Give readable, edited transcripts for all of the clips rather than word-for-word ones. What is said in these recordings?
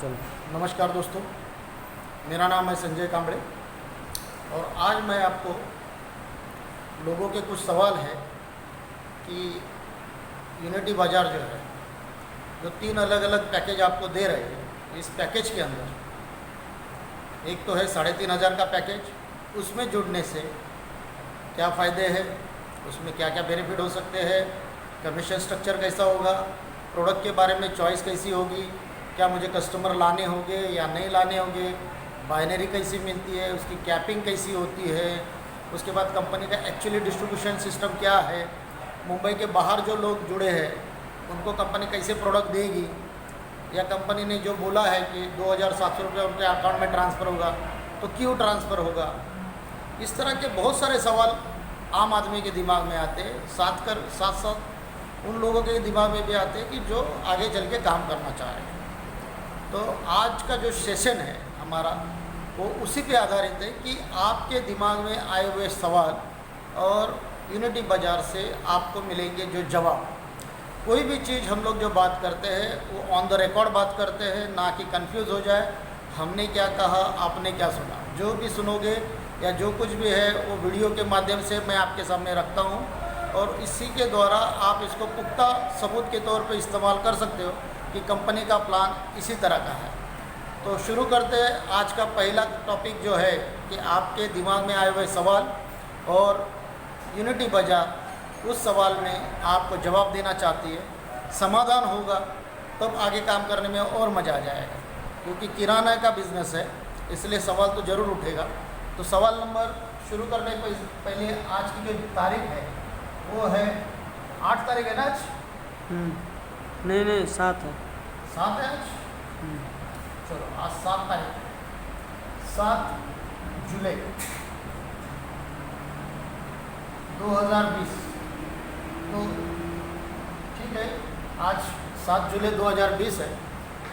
चलो। नमस्कार दोस्तों, मेरा नाम है संजय कांबड़े और आज मैं आपको लोगों के कुछ सवाल है कि यूनिटी बाज़ार जो है, जो 3 अलग अलग पैकेज आपको दे रहे हैं, इस पैकेज के अंदर एक तो है 3,500 का पैकेज। उसमें जुड़ने से क्या फ़ायदे हैं, उसमें क्या क्या बेनिफिट हो सकते हैं, कमीशन स्ट्रक्चर कैसा होगा, प्रोडक्ट के बारे में चॉइस कैसी होगी, क्या मुझे कस्टमर लाने होंगे या नहीं लाने होंगे, बाइनरी कैसी मिलती है, उसकी कैपिंग कैसी होती है, उसके बाद कंपनी का एक्चुअली डिस्ट्रीब्यूशन सिस्टम क्या है, मुंबई के बाहर जो लोग जुड़े हैं उनको कंपनी कैसे प्रोडक्ट देगी, या कंपनी ने जो बोला है कि 2,700 रुपये उनके अकाउंट में ट्रांसफ़र होगा तो क्यों ट्रांसफ़र होगा। इस तरह के बहुत सारे सवाल आम आदमी के दिमाग में आते हैं, साथ साथ उन लोगों के दिमाग में भी आते हैं कि जो आगे चल के काम करना चाह रहे हैं। तो आज का जो सेशन है हमारा वो उसी पे आधारित है कि आपके दिमाग में आए हुए सवाल और यूनिटी बाज़ार से आपको मिलेंगे जो जवाब। कोई भी चीज़ हम लोग जो बात करते हैं वो ऑन द रिकॉर्ड बात करते हैं, ना कि कंफ्यूज हो जाए हमने क्या कहा आपने क्या सुना। जो भी सुनोगे या जो कुछ भी है वो वीडियो के माध्यम से मैं आपके सामने रखता हूँ और इसी के द्वारा आप इसको पुख्ता सबूत के तौर पे इस्तेमाल कर सकते हो कि कंपनी का प्लान इसी तरह का है। तो शुरू करते हैं। आज का पहला टॉपिक जो है कि आपके दिमाग में आए हुए सवाल और यूनिटी बाज़ार उस सवाल में आपको जवाब देना चाहती है, समाधान होगा तब आगे काम करने में और मज़ा आ जाएगा, क्योंकि किराना का बिज़नेस है इसलिए सवाल तो ज़रूर उठेगा। तो सवाल नंबर शुरू करने के पहले आज की जो तारीख है वो है 8 तारीख है ना आज? नहीं 7 है। 7 है आज? चलो आज 7 तारीख, 7 जुलाई 2020। तो ठीक है, आज 7 जुलाई 2020 है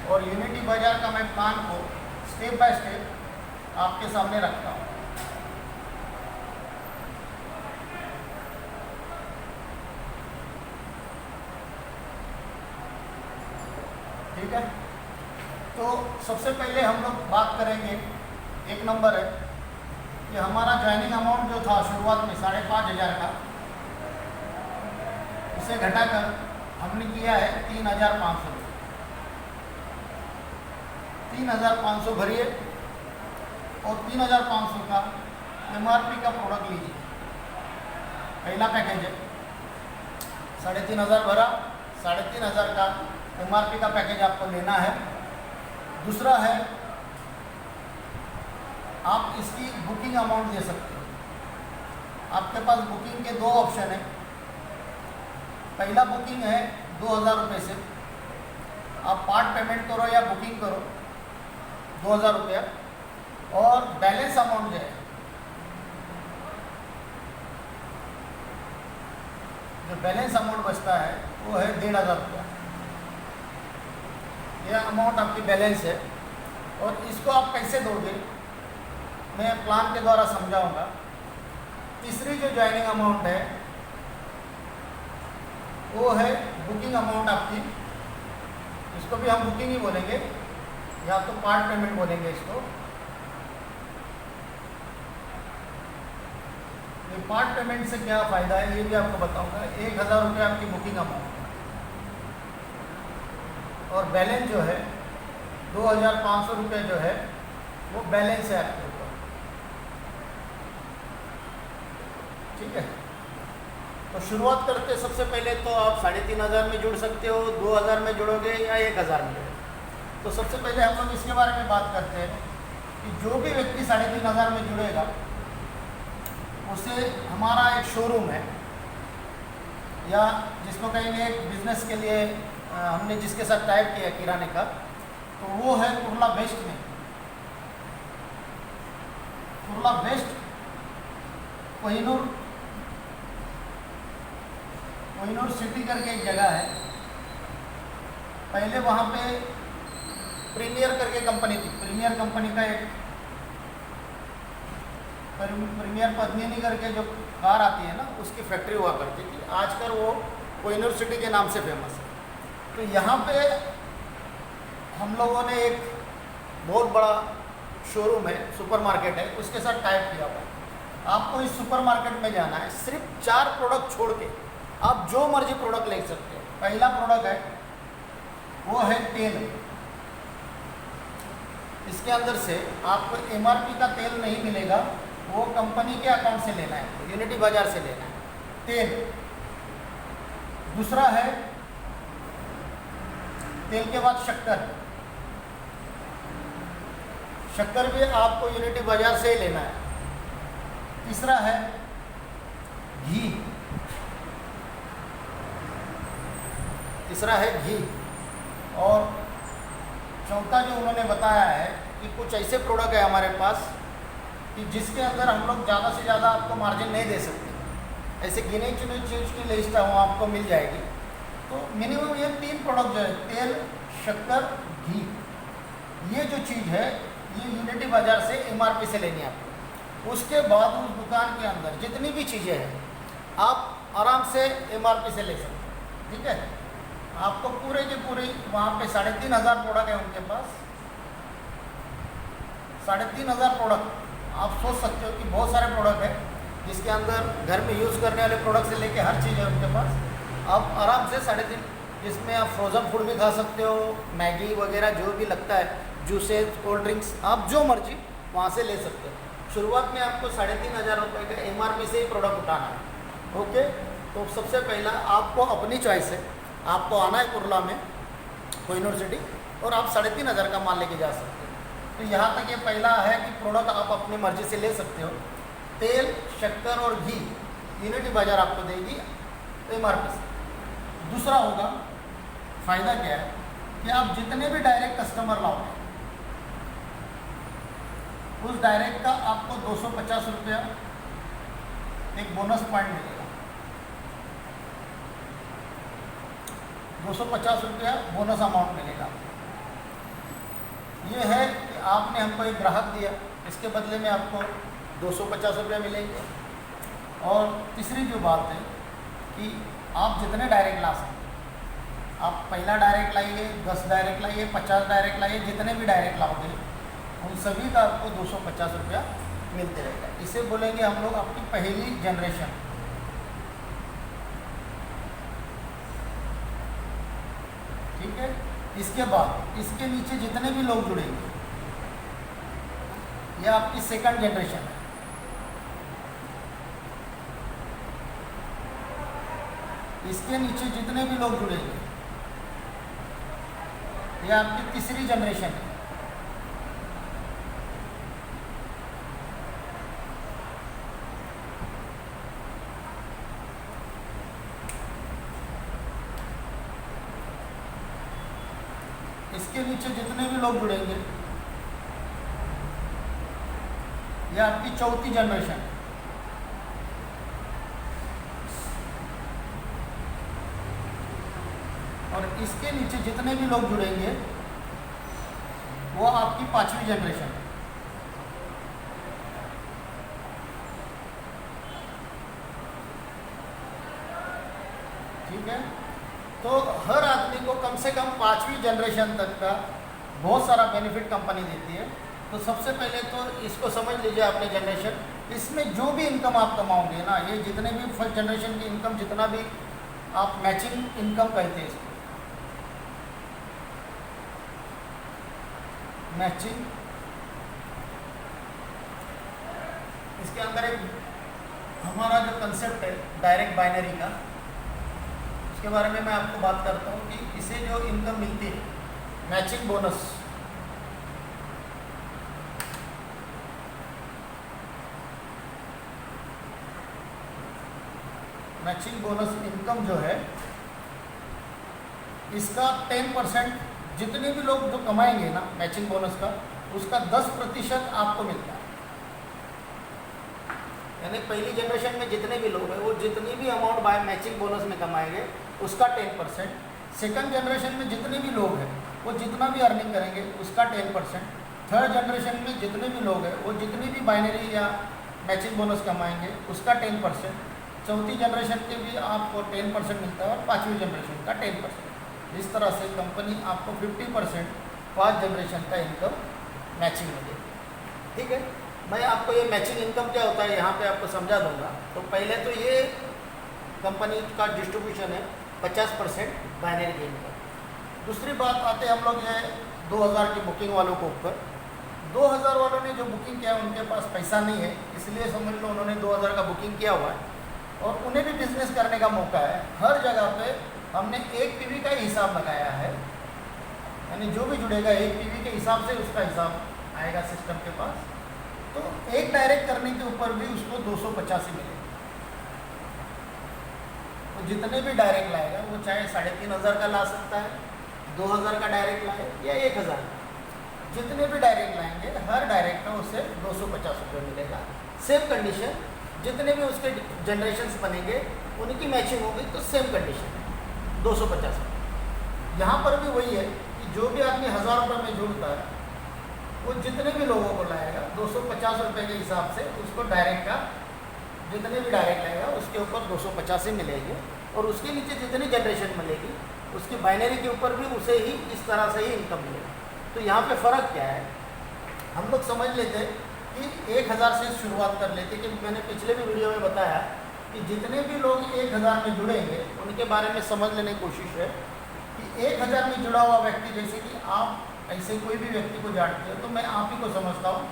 और यूनिटी बाज़ार का मैं प्लान को स्टेप बाय स्टेप आपके सामने रखता हूँ। ठीक है, तो सबसे पहले हम लोग बात करेंगे, एक नंबर है कि हमारा ज्वाइनिंग अमाउंट जो था शुरुआत में 5,500 का, उसे घटाकर हमने किया है 3,500। 3,500 भरिए और 3,500 का MRP का प्रोडक्ट लीजिए। पहला पैकेज है 3,500 भरा, 3,500 का MRP का पैकेज आपको लेना है। दूसरा है आप इसकी बुकिंग अमाउंट दे सकते हो। आपके पास बुकिंग के 2 ऑप्शन हैं। पहला बुकिंग है 2,000 रुपये से, आप पार्ट पेमेंट करो या बुकिंग करो 2,000 रुपया, और बैलेंस अमाउंट जो है, जो बैलेंस अमाउंट बचता है वो है 1,500 रुपया। यह अमाउंट आपकी बैलेंस है और इसको आप कैसे दोगे मैं प्लान के द्वारा समझाऊंगा। तीसरी जो ज्वाइनिंग अमाउंट है वो है बुकिंग अमाउंट आपकी, इसको भी हम बुकिंग ही बोलेंगे या तो पार्ट पेमेंट बोलेंगे इसको। ये पार्ट पेमेंट से क्या फ़ायदा है ये भी आपको बताऊंगा। 1,000 रुपये आपकी बुकिंग अमाउंट और बैलेंस जो है 2,500 रुपये जो है वो बैलेंस है आपके ऊपर। ठीक है, तो शुरुआत करते सबसे पहले तो आप 3,500 में जुड़ सकते हो, 2,000 में जुड़ोगे या 1,000 में जुड़ोगे। तो सबसे पहले हम लोग इसके बारे में बात करते हैं कि जो भी व्यक्ति 3,500 में जुड़ेगा उसे हमारा एक शोरूम है, या जिसको कहेंगे एक बिजनेस के लिए हमने जिसके साथ टाइप किया किराने का, तो वो है कुर्ला वेस्ट में। कुर्ला वेस्ट कोहिनूर सिटी करके एक जगह है। पहले वहाँ पे प्रीमियर करके कंपनी थी, प्रीमियर कंपनी का एक प्रीमियर पद्मिनी करके जो कार आती है ना उसकी फैक्ट्री हुआ करती थी। आजकल वो कोहिनूर सिटी के नाम से फेमस है। तो यहाँ पे हम लोगों ने एक बहुत बड़ा शोरूम है, सुपरमार्केट है, उसके साथ टाइप किया हुआ है। आपको इस सुपरमार्केट में जाना है, सिर्फ 4 प्रोडक्ट छोड़ के आप जो मर्जी प्रोडक्ट ले सकते हो। पहला प्रोडक्ट है वो है तेल। इसके अंदर से आपको एमआरपी का तेल नहीं मिलेगा, वो कंपनी के अकाउंट से लेना है, यूनिटी बाजार से लेना है तेल। दूसरा है तेल के बाद शक्कर। शक्कर भी आपको यूनिटी बाजार से ही लेना है। तीसरा है घी। तीसरा है घी। और चौथा जो उन्होंने बताया है कि कुछ ऐसे प्रोडक्ट है हमारे पास कि जिसके अंदर हम लोग ज़्यादा से ज़्यादा आपको मार्जिन नहीं दे सकते। ऐसे गिने चुने चीज़ की लिस्ट है वो आपको मिल जाएगी। तो मिनिमम ये 3 प्रोडक्ट जो है तेल, शक्कर, घी, ये जो चीज़ है ये यूनिटी बाजार से एमआरपी से लेनी है आपको। उसके बाद उस दुकान के अंदर जितनी भी चीज़ें हैं आप आराम से एमआरपी से ले सकते हैं। ठीक है, आपको पूरे के पूरे वहाँ पे 3500 प्रोडक्ट है उनके पास। 3500 प्रोडक्ट आप सोच सकते हो कि बहुत सारे प्रोडक्ट है, जिसके अंदर घर में यूज़ करने वाले प्रोडक्ट से लेके हर चीज़ है उनके पास। आप आराम से 3.5, जिसमें आप फ्रोज़न फूड भी खा सकते हो, मैगी वगैरह जो भी लगता है, जूसेस, कोल्ड ड्रिंक्स, आप जो मर्जी वहाँ से ले सकते हो। शुरुआत में आपको 3500 रुपये का एमआरपी से ही प्रोडक्ट उठाना है। ओके, तो सबसे पहला आपको अपनी चॉइस है, आपको आना है कुर्ला में कोहिनूर सिटी और आप 3500 का माल लेके जा सकते हो। तो यहाँ तक ये पहला है कि प्रोडक्ट आप अपनी मर्जी से ले सकते हो। तेल, शक्कर और घी यूनिटी बाजार आपको देगी एमआरपी से। दूसरा होगा फ़ायदा क्या है कि आप जितने भी डायरेक्ट कस्टमर लाओगे उस डायरेक्ट का आपको 250 रुपया एक बोनस पॉइंट मिलेगा। 250 रुपया बोनस अमाउंट मिलेगा। ये है कि आपने हमको एक ग्राहक दिया, इसके बदले में आपको 250 रुपये मिलेंगे। और तीसरी जो बात है कि आप जितने डायरेक्ट ला सकते, आप पहला डायरेक्ट लाइए, 10 डायरेक्ट लाइए, 50 डायरेक्ट लाइए, जितने भी डायरेक्ट लाओगे उन सभी का आपको 250 रुपया मिलते रहेगा। इसे बोलेंगे हम लोग आपकी पहली जनरेशन। ठीक है, इसके बाद इसके नीचे जितने भी लोग जुड़ेंगे यह आपकी सेकंड जनरेशन है। इसके नीचे जितने भी लोग जुड़ेंगे यह आपकी तीसरी जनरेशन है। इसके नीचे जितने भी लोग जुड़ेंगे यह आपकी चौथी जनरेशन है। और इसके नीचे जितने भी लोग जुड़ेंगे वो आपकी 5वीं जनरेशन है। ठीक है, तो हर आदमी को कम से कम 5वीं जनरेशन तक का बहुत सारा बेनिफिट कंपनी देती है। तो सबसे पहले तो इसको समझ लीजिए अपनी जनरेशन। इसमें जो भी इनकम आप कमाओगे ना, ये जितने भी फर्स्ट जनरेशन की इनकम, जितना भी आप मैचिंग इनकम कहते हैं इसको, मैचिंग, इसके अंदर एक हमारा जो कंसेप्ट है डायरेक्ट बाइनरी का, उसके बारे में मैं आपको बात करता हूँ कि इसे जो इनकम मिलती है matching bonus, matching bonus income जो है इसका 10% जितने भी लोग जो कमाएंगे ना मैचिंग बोनस का, उसका 10% आपको मिलता है। यानी पहली जनरेशन में जितने भी लोग हैं वो जितनी भी अमाउंट बाय मैचिंग बोनस में कमाएंगे उसका 10%। सेकंड जनरेशन में जितने भी लोग हैं वो जितना भी अर्निंग करेंगे उसका 10%। थर्ड जनरेशन में जितने भी लोग हैं वो जितनी भी बाइनरी या मैचिंग बोनस कमाएंगे उसका 10%। चौथी जनरेशन के भी आपको 10% मिलता है और 5वीं जनरेशन का 10%। इस तरह से कंपनी आपको 50% 5 जनरेशन का इनकम मैचिंग मिलेगी। ठीक है, मैं आपको ये मैचिंग इनकम क्या होता है यहाँ पे आपको समझा दूंगा। तो पहले तो ये कंपनी का डिस्ट्रीब्यूशन है 50% बाइनरी गेन का। दूसरी बात आते हम लोग ये 2000 की बुकिंग वालों को ऊपर। 2000 वालों ने जो बुकिंग किया उनके पास पैसा नहीं है, इसलिए समझ लो उन्होंने 2000 का बुकिंग किया हुआ है और उन्हें भी बिजनेस करने का मौका है। हर जगह पे हमने 1 पीवी का ही हिसाब लगाया है, यानी जो भी जुड़ेगा 1 पीवी के हिसाब से उसका हिसाब आएगा सिस्टम के पास। तो एक डायरेक्ट करने के ऊपर भी उसको 285 मिलेगा। तो जितने भी डायरेक्ट लाएगा वो चाहे 3500 का ला सकता है, 2000 का डायरेक्ट लाए या 1000, जितने भी डायरेक्ट लाएंगे हर डायरेक्ट का उसे 250 रुपये मिलेगा। सेम कंडीशन, जितने भी उसके जनरेशन्स बनेंगे उनकी मैचिंग होगी तो सेम कंडीशन 250 रुपये। यहाँ पर भी वही है कि जो भी आदमी 1000 रुपये में जुड़ता है वो जितने भी लोगों को लाएगा 250 रुपये के हिसाब से उसको डायरेक्ट का, जितने भी डायरेक्ट लाएगा उसके ऊपर 250 ही मिलेगी और उसके नीचे जितनी जनरेशन मिलेगी उसकी बाइनरी के ऊपर भी उसे ही इस तरह से ही इनकम मिलेगी। तो यहाँ पे फ़र्क क्या है, हम लोग समझ लेते कि 1000 से शुरुआत कर लेते, कि मैंने पिछले भी वीडियो में बताया कि जितने भी लोग 1000 में जुड़ेंगे उनके बारे में समझ लेने की कोशिश है कि 1000 में जुड़ा हुआ व्यक्ति, जैसे कि आप ऐसे कोई भी व्यक्ति को जानते हो तो मैं आप ही को समझता हूँ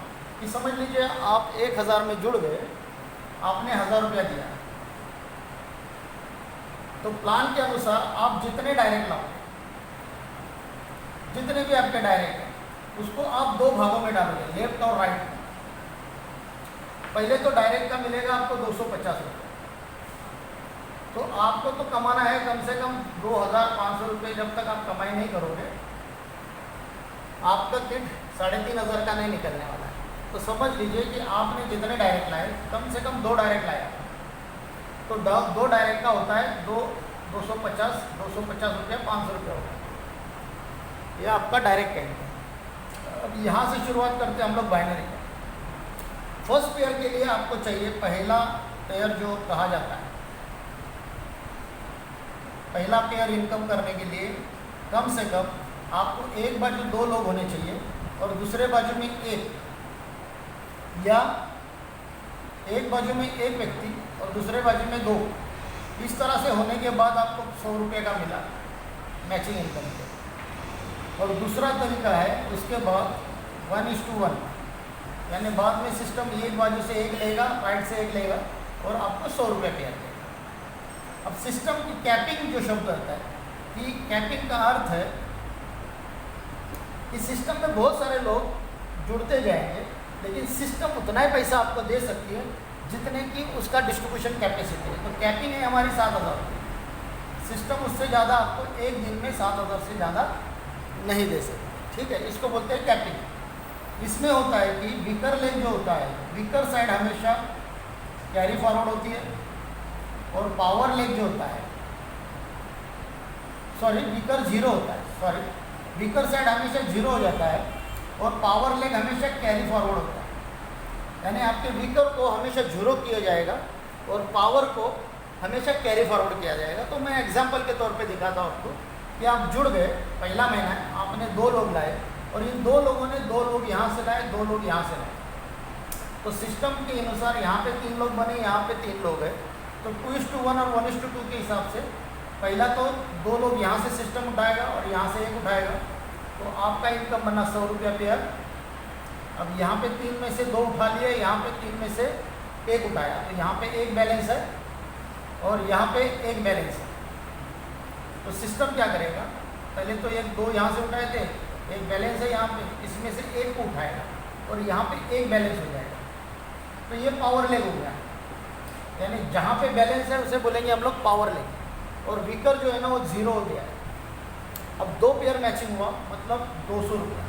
कि समझ लीजिए आप 1000 में जुड़ गए, आपने 1000 रुपया दिया, तो प्लान के अनुसार आप जितने डायरेक्ट लाओ, जितने भी आपके डायरेक्ट हैं उसको आप 2 भागों में डालोगे, लेफ्ट और राइट। पहले तो डायरेक्ट का मिलेगा आपको 250 रुपये, तो आपको तो कमाना है कम से कम 2500 रुपये। जब तक आप कमाई नहीं करोगे आपका किट 3500 का नहीं निकलने वाला है। तो समझ लीजिए कि आपने जितने डायरेक्ट लाए, कम से कम 2 डायरेक्ट लाया, तो 2 डायरेक्ट का होता है 250 रुपये 500 रुपये होता है, ये आपका डायरेक्ट है। अब यहाँ से शुरुआत करते हैं हम लोग बाइनरी का। फर्स्ट पेयर के लिए आपको चाहिए पहला पेयर जो कहा जाता है, पहला पेयर इनकम करने के लिए कम से कम आपको एक बाजू 2 लोग होने चाहिए और दूसरे बाजू में 1, या एक बाजू में 1 व्यक्ति और दूसरे बाजू में 2। इस तरह से होने के बाद आपको 100 रुपये का मिला मैचिंग इनकम के। और दूसरा तरीका है उसके बाद 1:1, यानी बाद में सिस्टम एक बाजू से 1 लेगा, राइट से 1 लेगा और आपको 100 रुपये पेयर देगा। अब सिस्टम की कैपिंग जो शब्द आता है, कि कैपिंग का अर्थ है कि सिस्टम में बहुत सारे लोग जुड़ते जाएंगे लेकिन सिस्टम उतना ही पैसा आपको दे सकती है जितने की उसका डिस्ट्रीब्यूशन कैपेसिटी है। तो कैपिंग है हमारी 7000, सिस्टम उससे ज़्यादा आपको एक दिन में 7000 से ज़्यादा नहीं दे सकते। ठीक है, इसको बोलते हैं कैपिंग। इसमें होता है कि वीकर लेग जो होता है, वीकर साइड हमेशा कैरी फॉरवर्ड होती है और पावर लेग जो होता है, वीकर 0 होता है, वीकर साइड हमेशा 0 हो जाता है और पावर लेग हमेशा कैरी फॉरवर्ड होता है। यानी आपके वीकर को हमेशा 0 किया जाएगा और पावर को हमेशा कैरी फॉरवर्ड किया जाएगा। तो मैं एग्जांपल के तौर पे दिखाता हूँ आपको कि आप जुड़ गए, पहला महीना है, आपने 2 लोग लाए और इन 2 लोगों ने 2 लोग यहाँ से लाए, 2 लोग यहाँ से लाए। तो सिस्टम के अनुसार यहाँ पे 3 लोग बने, यहाँ पे 3 लोग हैं, तो 2:1 और 1:2 के हिसाब से पहला तो 2 लोग यहाँ से सिस्टम उठाएगा और यहाँ से 1 उठाएगा, तो आपका इनकम बना 100 रुपया पेयर। अब यहाँ पे 3 में से 2 उठा लिए, यहाँ पे 3 में से 1 उठाया, तो यहाँ पे 1 बैलेंस है और यहाँ पे 1 बैलेंस है। तो सिस्टम क्या करेगा, पहले तो 1-2 यहाँ से उठाए थे, 1 बैलेंस है यहाँ पे, इसमें से 1 को उठाएगा और यहाँ पे 1 बैलेंस हो जाएगा। तो ये पावर लेग हो गया, यानी जहाँ पे बैलेंस है उसे बोलेंगे हम लोग पावर लेग। और वीकर जो है ना वो 0 हो गया है। अब 2 पेयर मैचिंग हुआ, मतलब 200 रुपये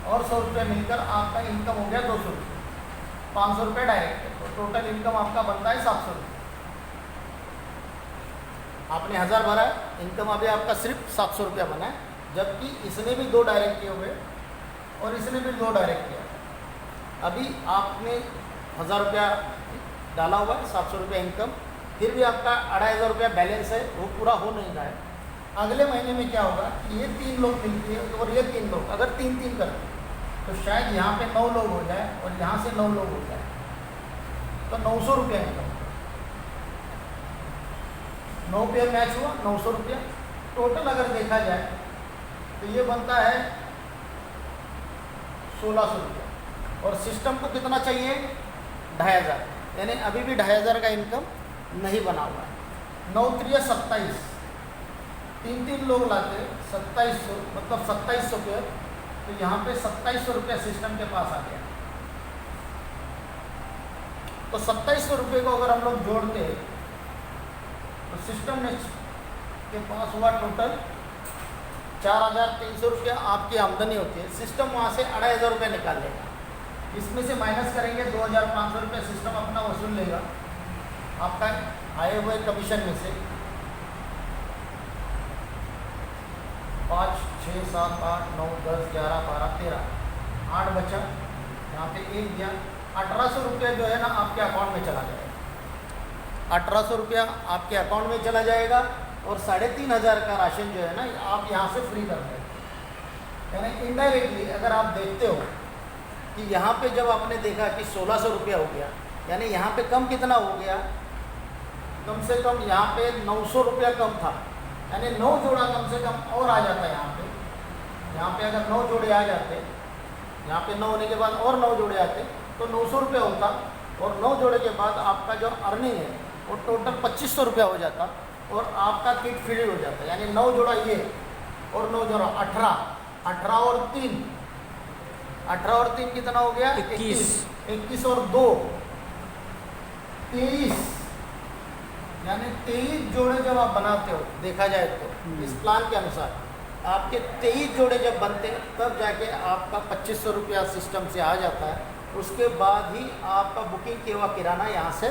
और 100 रुपये मिलकर आपका इनकम हो गया 200 रुपये, 500 रुपये डायरेक्ट है, तो टोटल इनकम आपका बनता है 700 रुपये। आपने 1000 भरा है, इनकम अभी आपका सिर्फ 700 रुपया बना है, जबकि इसने भी 2 डायरेक्ट किए हुए और इसने भी 2 डायरेक्ट किया। अभी आपने 1000 रुपया डाला हुआ है, 700 रुपया इनकम, फिर भी आपका 2500 रुपया बैलेंस है, वो पूरा हो नहीं रहा है। अगले महीने में क्या होगा कि ये 3 लोग मिलते हैं और ये 3 लोग अगर 3-3 करते हैं तो शायद यहाँ पे 9 लोग हो जाए और यहाँ से 9 लोग हो जाए, तो 900 रुपया इनकम। 9 पेयर मैच हुआ, 900 रुपया टोटल अगर देखा जाए तो ये बनता है 1600 रुपया। और सिस्टम को कितना चाहिए? 2500, यानी अभी भी 2500 का इनकम नहीं बना हुआ है। 9 3 27, 3 लोग लाते 2700, मतलब 2700 पेयर, तो यहाँ पे 2700 रुपया सिस्टम के पास आ गया। तो 2700 रुपये को अगर हम लोग जोड़ते तो सिस्टम ने के पास हुआ टोटल 4300 रुपया आपकी आमदनी होती है। सिस्टम वहाँ से 2500 रुपये निकाल लेगा, इसमें से माइनस करेंगे 2500 रुपये सिस्टम अपना वसूल लेगा आपका आए हुए कमीशन में से। 5 6 7 8 9 10 11 12 13, 8 बचा, यहाँ पे 1 गया। 1800 रुपया जो है ना आपके अकाउंट में चला जाएगा। 1800 रुपया आपके अकाउंट में चला जाएगा और 3500 का राशन जो है ना आप यहाँ से फ्री कर देंगे। यानी इनडायरेक्टली अगर आप देखते हो कि यहाँ पे जब आपने देखा कि 1600 रुपया हो गया, यानी यहाँ पे कम कितना हो गया? कम से कम यहाँ पे 900 रुपया कम था, यानी 9 जोड़ा कम से कम और आ जाता है यहाँ पे। यहाँ पे अगर 9 जोड़े आ जाते, यहाँ पे 9 होने के बाद और 9 जोड़े आते तो 900 रुपया होता, और 9 जोड़े के बाद आपका जो अर्निंग है वो टोटल 2500 रुपया हो जाता और आपका किट फ्री हो जाता। यानी 9 जोड़ा ये और 9 जोड़ा 18, 18 और 3, 18 और 3 कितना हो गया? 21, 21 और 2 23, यानी 23 जोड़े जब आप बनाते हो देखा जाए तो इस प्लान के अनुसार आपके 23 जोड़े जब बनते हैं तब जाके आपका 2500 रुपया सिस्टम से आ जाता है। उसके बाद ही आपका बुकिंग किया हुआ किराना यहाँ से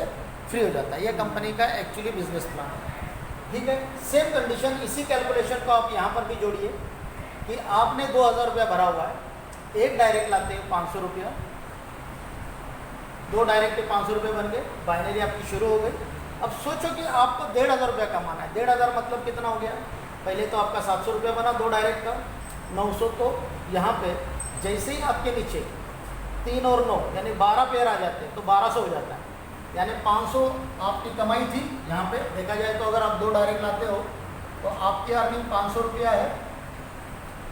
फ्री हो जाता है। यह कंपनी का एक्चुअली बिजनेस प्लान है, ठीक है। सेम कंडीशन, इसी कैलकुलेशन को आप यहाँ पर भी जोड़िए कि आपने 2000 रुपया भरा हुआ है, एक डायरेक्ट लाते हैं 500 रुपया, 2 डायरेक्ट के 500 रुपये बन गए, बाइनरी आपकी शुरू हो गई। अब सोचो कि आपको 1500 रुपया कमाना है। 1500 मतलब कितना हो गया? पहले तो आपका 700 रुपया बना 2 डायरेक्ट का, 900। तो यहाँ पे जैसे ही आपके नीचे 3 और 9 यानी 12 पेयर आ जाते हैं तो 1200 हो जाता है। यानी 500 आपकी कमाई थी। यहाँ पे देखा जाए तो अगर आप 2 डायरेक्ट लाते हो तो आपकी अर्निंग 500 रुपया है।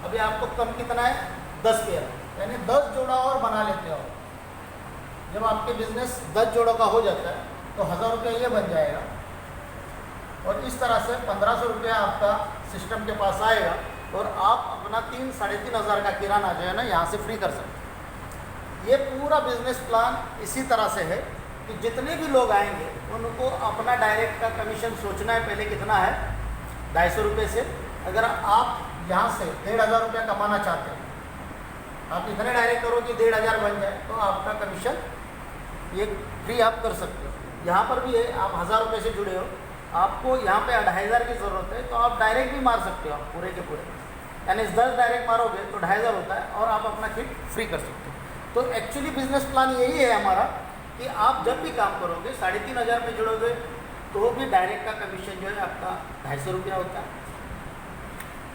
अभी आपको कम कितना है? 10 पेयर, यानी 10 जोड़ा और बना लेते हो। जब आपके बिजनेस 10 जोड़ों का हो जाता है तो 1000 रुपया ये बन जाएगा, और इस तरह से 1500 रुपया आपका सिस्टम के पास आएगा और आप अपना 3-3,500 का किराना जो है ना यहाँ से फ्री कर सकते हैं। ये पूरा बिजनेस प्लान इसी तरह से है कि जितने भी लोग आएंगे उनको अपना डायरेक्ट का कमीशन सोचना है पहले कितना है, 250 रुपये से। अगर आप यहाँ से 1500 रुपया कमाना चाहते हैं, आप इतने डायरेक्ट करो कि 1500 बन जाए तो आपका कमीशन ये फ्री आप कर सकते हो। यहाँ पर भी है, आप 1000 रुपये से जुड़े हो, आपको यहाँ पे 2500 की ज़रूरत है तो आप डायरेक्ट भी मार सकते हो, आप पूरे के पूरे, यानी 10 डायरेक्ट मारोगे तो 2500 होता है और आप अपना किट फ्री कर सकते हो। तो एक्चुअली बिजनेस प्लान यही है हमारा कि आप जब भी काम करोगे 3500 में जुड़ोगे तो भी डायरेक्ट का कमीशन जो है आपका 250 रुपया होता है,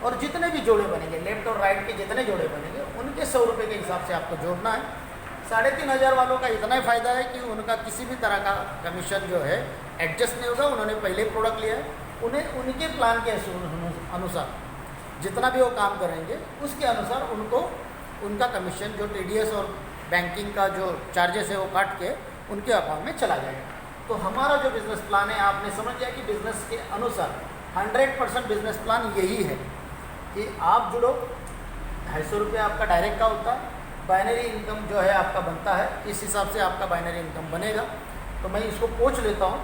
और जितने भी जोड़े बनेंगे लेफ्ट और राइट के जितने जोड़े बनेंगे उनके 100 रुपये के हिसाब से आपको जोड़ना है। 3500 वालों का इतना ही फ़ायदा है कि उनका किसी भी तरह का कमीशन जो है एडजस्ट नहीं होगा। उन्होंने पहले प्रोडक्ट लिया है, उन्हें उनके प्लान के अनुसार जितना भी वो काम करेंगे उसके अनुसार उनको उनका कमीशन जो TDS और बैंकिंग का जो चार्जेस है वो काट के उनके अकाउंट में चला जाएगा। तो हमारा जो बिज़नेस प्लान है आपने समझ लिया कि बिज़नेस के अनुसार 100% बिज़नेस प्लान यही है कि आप जुड़ो, 250 रुपये आपका डायरेक्ट का होता है, बाइनरी इनकम जो है आपका बनता है, इस हिसाब से आपका बाइनरी इनकम बनेगा। तो मैं इसको पूछ लेता हूँ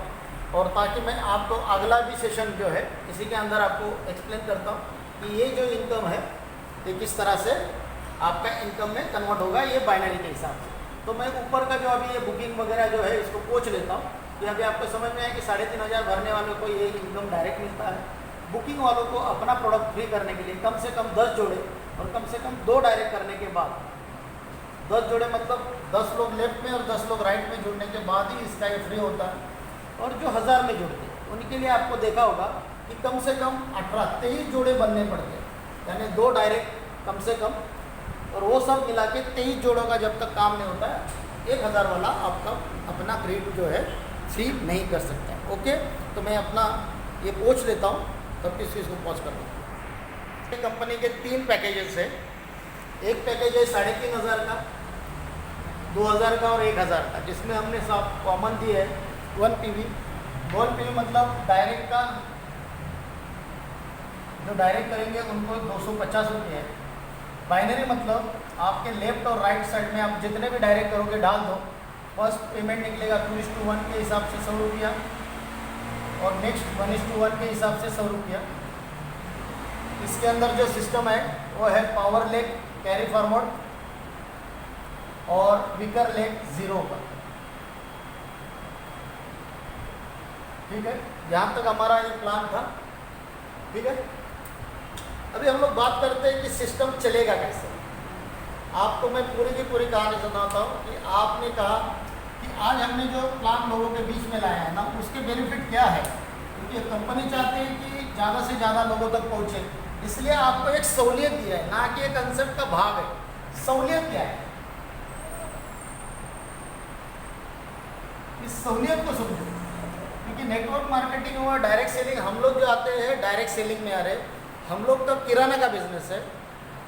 और ताकि मैं आपको अगला भी सेशन जो है इसी के अंदर आपको एक्सप्लेन करता हूँ कि ये जो इनकम है ये किस तरह से आपका इनकम में कन्वर्ट होगा, ये बाइनरी के हिसाब से। तो मैं ऊपर का जो अभी ये बुकिंग वगैरह जो है इसको पूछ लेता हूँ कि अभी आपको समझ में आया कि 3500 भरने वालों को ये इनकम डायरेक्ट मिलता है। बुकिंग वालों को अपना प्रोडक्ट फ्री करने के लिए कम से कम 10 जोड़े और कम से कम 2 डायरेक्ट करने के बाद, 10 जोड़े मतलब 10 लोग लेफ्ट में और 10 लोग राइट में जुड़ने के बाद ही इसका ये फ्री होता है। और जो 1000 में जुड़ते हैं उनके लिए आपको देखा होगा कि कम से कम 23 जोड़े बनने पड़ते हैं, यानी 2 डायरेक्ट कम से कम, और वो सब मिला के 23 जोड़ों का जब तक काम नहीं होता है 1000 वाला आपका अपना क्रेडिट जो है फ्री नहीं कर सकता है। ओके, तो मैं अपना ये पूछ लेता हूँ, तब किस चीज़ को पहुँच कर लूँ। कंपनी के 3 पैकेजेस है। एक पैकेज है 3500 का, 2000 का और 1000 का, जिसमें हमने सब कॉमन दी है 1 PV। 1 PV मतलब डायरेक्ट का, जो डायरेक्ट करेंगे उनको 250 रुपये है। बाइनरी मतलब आपके लेफ्ट और राइट साइड में आप जितने भी डायरेक्ट करोगे डाल दो, फर्स्ट पेमेंट निकलेगा 2:1 के हिसाब से 100 रुपया, और नेक्स्ट 1:1 के हिसाब से 100 रुपया। इसके अंदर जो सिस्टम है वो है पावर लेग कैरी फॉरवर्ड और विकर लेग 0 का। ठीक है, यहाँ तक हमारा ये प्लान था। ठीक है, अभी हम लोग बात करते हैं कि सिस्टम चलेगा कैसे। आपको मैं पूरी की पूरी कहानी सुनाता हूँ कि आपने कहा कि आज हमने जो प्लान लोगों के बीच में लाया है ना, उसके बेनिफिट क्या है, क्योंकि कंपनी चाहती है कि ज़्यादा से ज़्यादा लोगों तक पहुँचे, इसलिए आपको एक सहूलियत दिया है, ना कि एक कंसेप्ट का भाग है। सहूलियत क्या है, इस सहूलियत को समझो, क्योंकि नेटवर्क मार्केटिंग और डायरेक्ट सेलिंग, हम लोग जो आते हैं डायरेक्ट सेलिंग में आ रहे, हम लोग का किराना का बिजनेस है,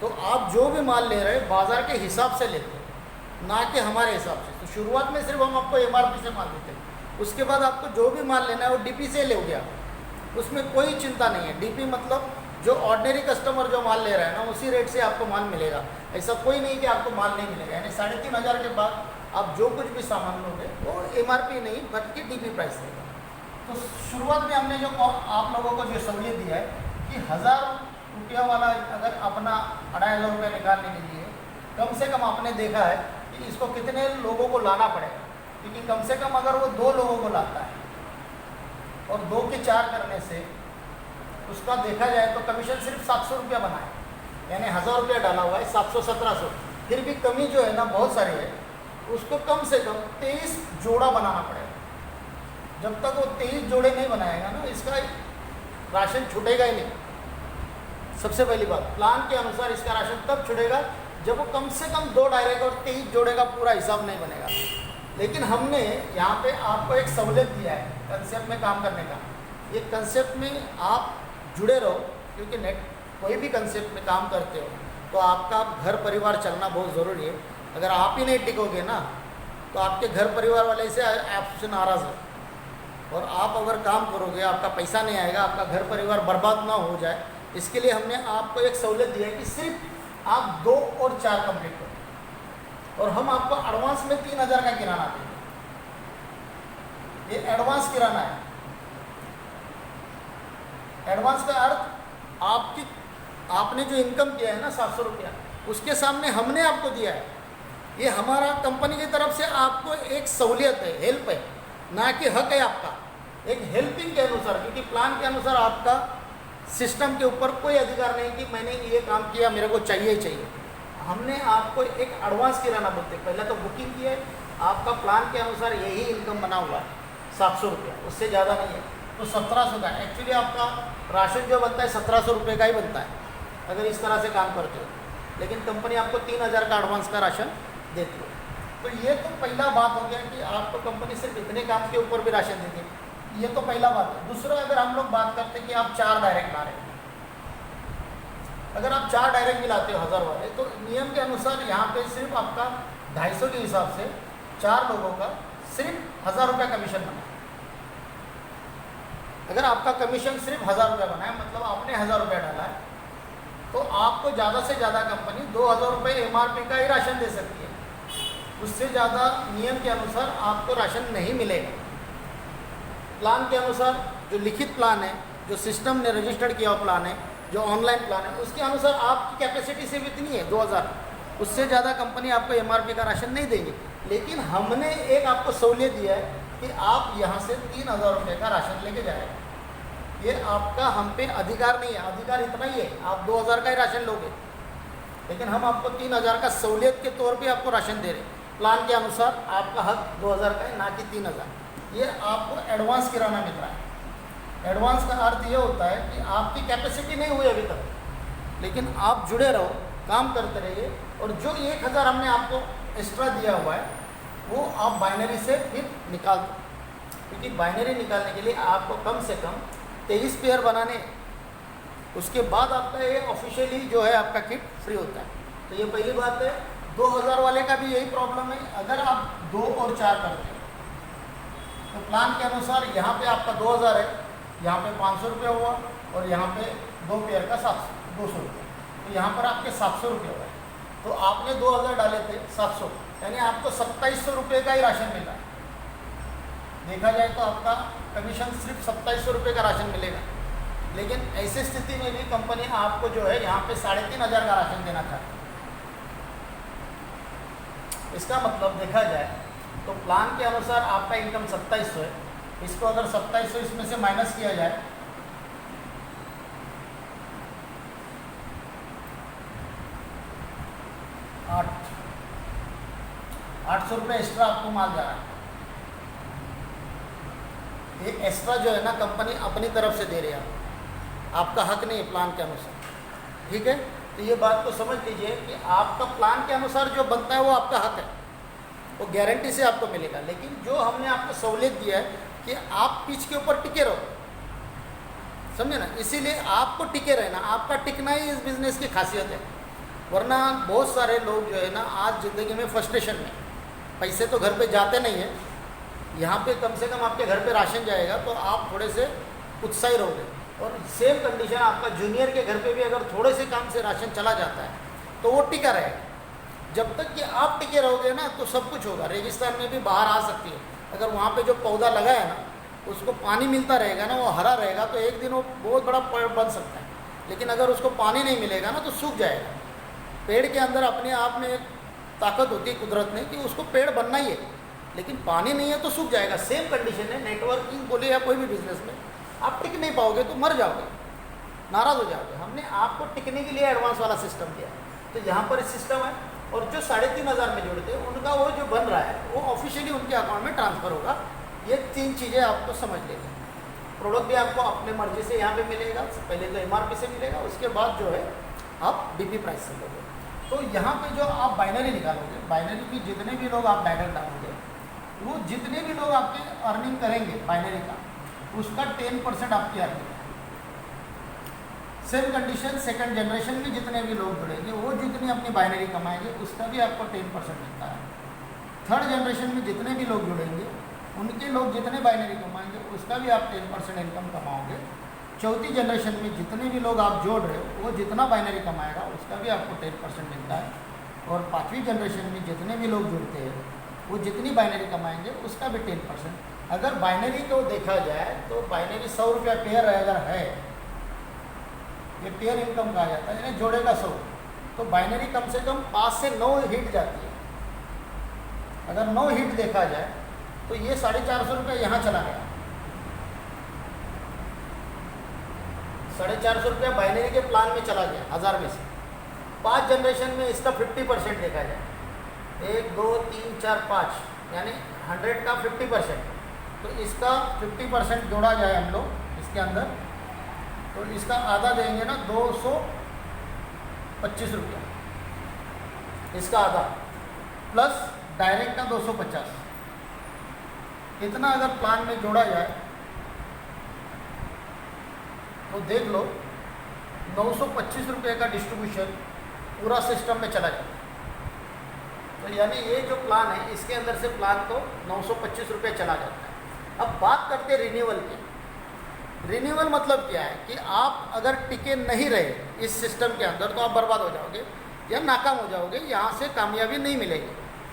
तो आप जो भी माल ले रहे हैं बाज़ार के हिसाब से लेते हैं, ना कि हमारे हिसाब से। तो शुरुआत में सिर्फ हम आपको MRP से माल देते हैं, उसके बाद आपको जो भी माल लेना है वो DP से ले गया, उसमें कोई चिंता नहीं है। DP मतलब जो ऑर्डिनरी कस्टमर जो माल ले रहा है ना, उसी रेट से आपको माल मिलेगा। ऐसा कोई नहीं कि आपको माल नहीं मिलेगा, यानी 3500 के बाद आप जो कुछ भी सामान लोगे वो MRP नहीं बल्कि DP प्राइस रहेगा। तो शुरुआत में हमने जो आप लोगों को जो सहूलियत दिया है कि 1000 रुपया वाला अगर अपना 2500 रुपया निकालने के लिए कम से कम आपने देखा है कि इसको कितने लोगों को लाना पड़ेगा, क्योंकि कम से कम अगर वो 2 लोगों को लाता है और 2 के 4 करने से उसका देखा जाए तो कमीशन सिर्फ 700 रुपया बना है, यानी 1000 रुपया डाला हुआ है 700-1700, फिर भी कमी जो है ना बहुत सारी है। उसको कम से कम 23 जोड़ा बनाना पड़ेगा। जब तक वो 23 जोड़े नहीं बनाएगा ना, इसका राशन छूटेगा ही नहीं। सबसे पहली बात, प्लान के अनुसार इसका राशन तब छूटेगा जब वो कम से कम 2 डायरेक्ट और 23 जोड़े का पूरा हिसाब नहीं बनेगा। लेकिन हमने यहाँ पे आपको एक सहूलियत दिया है कंसेप्ट में काम करने का। ये कंसेप्ट में आप जुड़े रहो, क्योंकि कोई भी कंसेप्ट में काम करते हो तो आपका घर परिवार चलना बहुत ज़रूरी है। अगर आप ही नहीं टिकोगे ना, तो आपके घर परिवार वाले से आपसे नाराज़ है, और आप अगर काम करोगे आपका पैसा नहीं आएगा, आपका घर परिवार बर्बाद ना हो जाए, इसके लिए हमने आपको एक सहूलियत दी है कि सिर्फ आप 2 और 4 कंप्लीट करो, और हम आपको एडवांस में 3000 का किराना देंगे। ये एडवांस किराना है। एडवांस का अर्थ आपने जो इनकम किया है ना 700 रुपया, उसके सामने हमने आपको दिया है। ये हमारा कंपनी की तरफ से आपको एक सहूलियत है, हेल्प है, ना कि हक है आपका। एक हेल्पिंग के अनुसार, क्योंकि प्लान के अनुसार आपका सिस्टम के ऊपर कोई अधिकार नहीं कि मैंने ये काम किया मेरे को चाहिए ही चाहिए। हमने आपको एक एडवांस किराना बोलते, पहले तो बुकिंग की है, आपका प्लान के अनुसार यही इनकम बना हुआ है 700 रुपया, उससे ज़्यादा नहीं है, तो 1700 का। एक्चुअली आपका राशन जो बनता है 1700 रुपये का ही बनता है अगर इस तरह से काम करते हो, लेकिन कंपनी आपको 3000 का एडवांस का राशन देती है। तो ये तो पहला बात हो गया कि आपको कंपनी सिर्फ इतने काम के ऊपर भी राशन देती है, ये तो पहला बात है। दूसरा, अगर हम लोग बात करते हैं कि आप 4 डायरेक्ट ला रहे हैं, अगर आप 4 डायरेक्ट भी लाते हो 1000 वाले, तो नियम के अनुसार यहाँ पे सिर्फ आपका 250 के हिसाब से 4 लोगों का सिर्फ 1000 रुपया कमीशन बना है। अगर आपका कमीशन सिर्फ 1000 रुपया बना है, मतलब आपने 1000 रुपया डाला है, तो आपको ज़्यादा से ज़्यादा कंपनी 2000 रुपये MRP का ही राशन दे सकती है। उससे ज़्यादा नियम के अनुसार आपको राशन नहीं मिलेगा। प्लान के अनुसार जो लिखित प्लान है, जो सिस्टम ने रजिस्टर्ड किया हुआ प्लान है, जो ऑनलाइन प्लान है, उसके अनुसार आपकी कैपेसिटी सिर्फ इतनी है 2000, उससे ज़्यादा कंपनी आपको MRP का राशन नहीं देंगे। लेकिन हमने एक आपको सहूलियत दिया है कि आप यहाँ से 3000 रुपये का राशन लेके जाए। ये आपका हम पे अधिकार नहीं है, अधिकार इतना ही है, आप 2000 का ही राशन लोगे, लेकिन हम आपको 3000 का सहूलियत के तौर पे आपको राशन दे रहे हैं। प्लान के अनुसार आपका हक 2000 का है, ना कि 3000। ये आपको एडवांस किराना मिल रहा है। एडवांस का अर्थ ये होता है कि आपकी कैपेसिटी नहीं हुई अभी तक, लेकिन आप जुड़े रहो, काम करते रहिए, और जो 1000 हमने आपको एक्स्ट्रा दिया हुआ है वो आप बाइनरी से फिर निकाल दो, क्योंकि बाइनरी निकालने के लिए आपको कम से कम 23 पेयर बनाने, उसके बाद आपका ये ऑफिशियली जो है आपका किट फ्री होता है। तो ये पहली बात है। 2000 वाले का भी यही प्रॉब्लम है, अगर आप 2 और 4 करते हैं तो प्लान के अनुसार यहाँ पे आपका 2000 है, यहाँ पे 500 रुपये हुआ, और यहाँ पे 2 पेयर का 200 रुपये, तो यहाँ पर आपके 700 रुपये हुआ है। तो आपने 2000 डाले थे, 700, यानी आपको 2700 रुपये का ही राशन मिला है। देखा जाए तो आपका कमीशन सिर्फ 2700 रुपये का राशन मिलेगा, लेकिन ऐसी स्थिति में भी कंपनी आपको जो है यहाँ पे 3500 का राशन देना चाहती है। इसका मतलब देखा जाए तो प्लान के अनुसार आपका इनकम 2700 है, इसको अगर 2700 इसमें से माइनस किया जाए, 800 रुपये एक्स्ट्रा आपको माल जा रहा है। ये एक्स्ट्रा जो है ना कंपनी अपनी तरफ से दे रही है, आपका हक नहीं है प्लान के अनुसार, ठीक है। तो ये बात को समझ लीजिए कि आपका प्लान के अनुसार जो बनता है वो आपका हक है, वो गारंटी से आपको मिलेगा। लेकिन जो हमने आपको सहूलियत दिया है कि आप पिच के ऊपर टिके रहो, समझे ना, इसीलिए आपको टिके रहना, आपका टिकना ही इस बिज़नेस की खासियत है। वरना बहुत सारे लोग जो है ना आज ज़िंदगी में फ्रस्ट्रेशन में, पैसे तो घर पे जाते नहीं है, यहाँ पे कम से कम आपके घर पे राशन जाएगा तो आप थोड़े से उत्साही रहोगे। और सेम कंडीशन आपका जूनियर के घर पे भी अगर थोड़े से काम से राशन चला जाता है तो वो टिका रहेगा। जब तक कि आप टिके रहोगे ना तो सब कुछ होगा। रेगिस्तान में भी बाहर आ सकती है, अगर वहाँ पे जो पौधा लगा है ना उसको पानी मिलता रहेगा ना, वो हरा रहेगा तो एक दिन वो बहुत बड़ा पेड़ बन सकता है। लेकिन अगर उसको पानी नहीं मिलेगा ना तो सूख जाएगा। पेड़ के अंदर अपने आप में एक ताकत होती है कुदरत में कि उसको पेड़ बनना ही है, लेकिन पानी नहीं है तो सूख जाएगा। सेम कंडीशन है नेटवर्किंग बोले या कोई भी बिजनेस में, आप टिक नहीं पाओगे तो मर जाओगे, नाराज़ हो जाओगे। हमने आपको टिकने के लिए एडवांस वाला सिस्टम दिया, तो यहाँ पर सिस्टम है। और जो 3500 में जुड़ते हैं उनका वो जो बन रहा है वो ऑफिशियली उनके अकाउंट में ट्रांसफ़र होगा। ये 3 चीज़ें आपको समझ लेंगे। प्रोडक्ट भी आपको अपने मर्जी से यहाँ पे मिलेगा, पहले तो MRP से मिलेगा, उसके बाद जो है आप DP प्राइस से लोगे। तो यहाँ पे जो आप बाइनरी निकालोगे, बाइनरी की जितने भी लोग आप डायरेक्ट डालोगे, वो जितने भी लोग आपके अर्निंग करेंगे बाइनरी का, उसका 10% आपकी अर्निंग है। सेम कंडीशन सेकंड जनरेशन में जितने भी लोग जुड़ेंगे वो जितनी अपनी बाइनरी कमाएंगे उसका भी आपको 10% मिलता है। थर्ड जनरेशन में जितने भी लोग जुड़ेंगे उनके लोग जितने बाइनरी कमाएंगे उसका भी आप 10% इनकम कमाओगे। चौथी जनरेशन में जितने भी लोग आप जोड़ रहे हो वो जितना बाइनरी कमाएगा उसका भी आपको 10% मिलता है। और 5वीं जनरेशन में जितने भी लोग जुड़ते हैं वो जितनी बाइनरी कमाएंगे उसका भी 10%। अगर बाइनरी को देखा जाए तो बाइनरी 100 रुपया पेयर अगर है, ये पेयर इनकम कहा जाता है, यानी जोड़ेगा 100, तो बाइनरी कम से कम 5 से 9 हिट जाती है। अगर 9 हिट देखा जाए तो ये 450 रुपये यहाँ चला गया। 450 रुपया बाइनरी के प्लान में चला गया 1000 में से। 5 जनरेशन में इसका 50% देखा जाए, 1 2 3 4 5 यानी 100 का 50%, तो इसका 50% जोड़ा जाए हम लोग इसके अंदर, तो इसका आधा देंगे ना 225 रुपया, इसका आधा प्लस डायरेक्ट का 250, इतना अगर प्लान में जोड़ा जाए तो देख लो 925 रुपये का डिस्ट्रीब्यूशन पूरा सिस्टम में चला जाता है। तो यानी ये जो प्लान है इसके अंदर से प्लान को 925 रुपये चला जाता है। अब बात करते हैं रिन्यूअल की। रिन्यूअल मतलब क्या है कि आप अगर टिके नहीं रहे इस सिस्टम के अंदर तो आप बर्बाद हो जाओगे या नाकाम हो जाओगे, यहाँ से कामयाबी नहीं मिलेगी।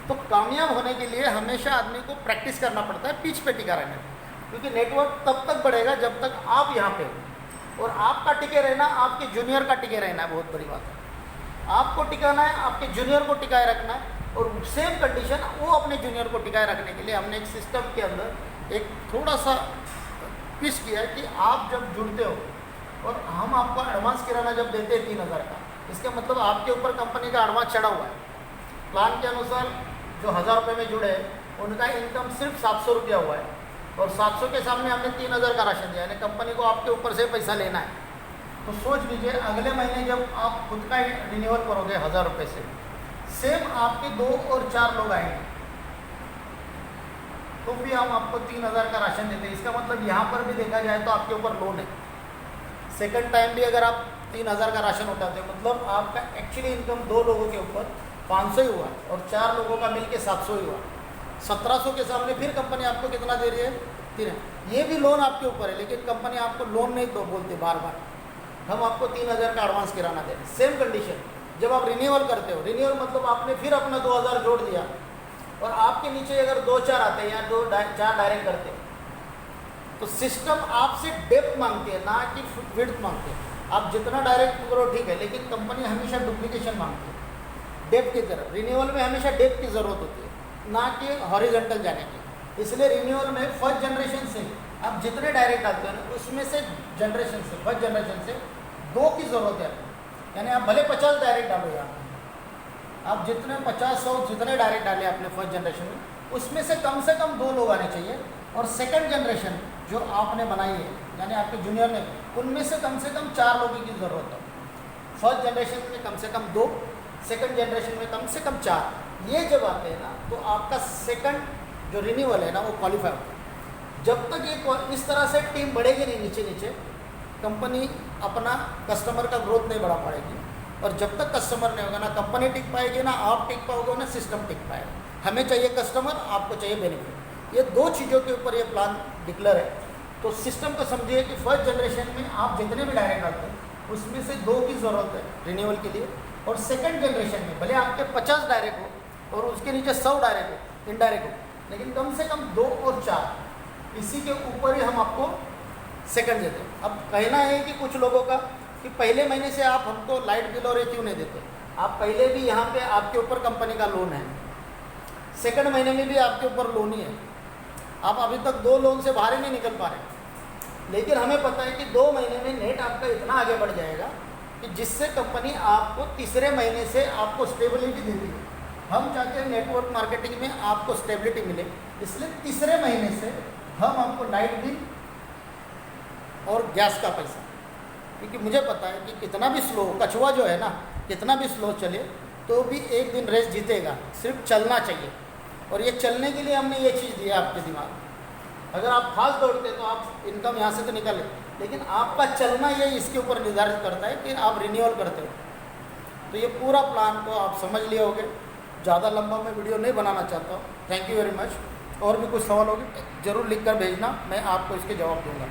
तो कामयाब होने के लिए हमेशा आदमी को प्रैक्टिस करना पड़ता है पिच पे टिका रहने, क्योंकि नेटवर्क तब तक बढ़ेगा जब तक आप यहाँ पे हो। और आपका टिके रहना, आपके जूनियर का टिके रहना है, बहुत बड़ी बात है। आपको टिकाना है, आपके जूनियर को टिकाए रखना है, और सेम कंडीशन वो अपने जूनियर को टिकाए रखने के लिए हमने एक सिस्टम के अंदर एक थोड़ा सा पिच किया है कि आप जब जुड़ते हो और हम आपको एडवांस किराना जब देते हैं 3000 का, इसका मतलब आपके ऊपर कंपनी का एडवांस चढ़ा हुआ है। प्लान के अनुसार जो 1000 रुपये में जुड़े हैं उनका इनकम सिर्फ 700 रुपया हुआ है, और 700 के सामने हमने 3000 का राशन दिया, यानी कंपनी को आपके ऊपर से पैसा लेना है। तो सोच लीजिए अगले महीने जब आप खुद का रिन्यूअल करोगे 1000 रुपये से, सेम आपके 2 और 4 लोग आएंगे, तो भी हम आपको 3000 का राशन देते हैं। इसका मतलब यहाँ पर भी देखा जाए तो आपके ऊपर लोन है। सेकंड टाइम भी अगर आप 3000 का राशन उठाते हो, मतलब आपका एक्चुअली इनकम 2 लोगों के ऊपर 500 ही हुआ और 4 लोगों का मिलके 700 ही हुआ। 1700 के सामने फिर कंपनी आपको कितना दे रही है? 3। ये भी लोन आपके ऊपर है, लेकिन कंपनी आपको लोन नहीं दो बोलते बार बार, हम आपको 3000 का एडवांस किराना दे रहे हैं। सेम कंडीशन जब आप रिन्यूअल करते हो, रिन्यूअल मतलब आपने फिर अपना 2000 जोड़ दिया और आपके नीचे अगर 2-4 आते हैं या 2-4 डायरेक्ट करते हैं, तो सिस्टम आपसे डेप्थ मांगती है ना कि विड्थ मांगती है। आप जितना डायरेक्ट करो ठीक है, लेकिन कंपनी हमेशा डुप्लीकेशन मांगती है डेप्थ की तरफ। रिन्यूअल में हमेशा डेप्थ की ज़रूरत होती है, ना कि हॉरिजॉन्टल जाने की। इसलिए रिन्यूअल में फर्स्ट जनरेशन से आप जितने डायरेक्ट डालते हो ना, उसमें से जनरेशन से फर्स्ट जनरेशन से 2 की ज़रूरत है। यानी आप भले 50 डायरेक्ट डालो, यहाँ आप जितने 50-100 जितने डायरेक्ट डाले आपने फर्स्ट जनरेशन में, उसमें से कम 2 लोग आने चाहिए। और सेकंड जनरेशन जो आपने बनाई है, यानी आपके जूनियर ने, उनमें से कम 4 लोगों की ज़रूरत है। फर्स्ट जनरेशन में कम से कम 2, सेकंड जनरेशन में कम से कम 4। ये जब आते हैं ना, तो आपका सेकंड जो रिन्यूअल है ना, वो क्वालिफाई होता है। जब तक ये इस तरह से टीम बढ़ेगी नहीं नीचे नीचे, कंपनी अपना कस्टमर का ग्रोथ नहीं बढ़ा पाएगी। और जब तक कस्टमर नहीं होगा, ना कंपनी टिक पाएगी, ना आप टिक पाओगे, ना सिस्टम टिक पाएगा। हमें चाहिए कस्टमर, आपको चाहिए बेनिफिट। ये 2 चीज़ों के ऊपर ये प्लान डिक्लेयर है। तो सिस्टम को समझिए कि फर्स्ट जनरेशन में आप जितने भी डायरेक्ट डालते हैं, उसमें से 2 की ज़रूरत है रिन्यूअल के लिए। और सेकंड जनरेशन में भले आपके 50 डायरेक्ट हो और उसके नीचे 100 डायरेक्ट हो, इनडायरेक्ट हो, लेकिन कम से कम 2 और 4, इसी के ऊपर ही हम आपको सेकंड देते हैं। अब कहना है कि कुछ लोगों का कि पहले महीने से आप हमको लाइट बिल और ये क्यों नहीं देते? आप पहले भी यहाँ पे आपके ऊपर कंपनी का लोन है, सेकंड महीने में भी आपके ऊपर लोन ही है। आप अभी तक 2 लोन से बाहर ही नहीं निकल पा रहे। लेकिन हमें पता है कि 2 महीने में नेट आपका इतना आगे बढ़ जाएगा कि जिससे कंपनी आपको तीसरे महीने से आपको स्टेबिलिटी देती है। हम चाहते हैं नेटवर्क मार्केटिंग में आपको स्टेबिलिटी मिले, इसलिए तीसरे महीने से हम आपको लाइट बिल और गैस का पैसा, क्योंकि मुझे पता है कि कितना भी स्लो कछुआ जो है ना, कितना भी स्लो चले तो भी एक दिन रेस जीतेगा, सिर्फ चलना चाहिए। और ये चलने के लिए हमने ये चीज़ दी है आपके दिमाग में। अगर आप फास्ट दौड़ते तो आप इनकम यहाँ से तो निकाले, लेकिन आपका चलना ये इसके ऊपर निर्धारित करता है कि आप रिन्यूअल करते हो। तो ये पूरा प्लान को आप समझ लिए होगे। ज़्यादा लंबा मैं वीडियो नहीं बनाना चाहता हूँ। Thank you very much. और भी कुछ सवाल होगी ज़रूर लिख कर भेजना, मैं आपको इसके जवाब दूँगा।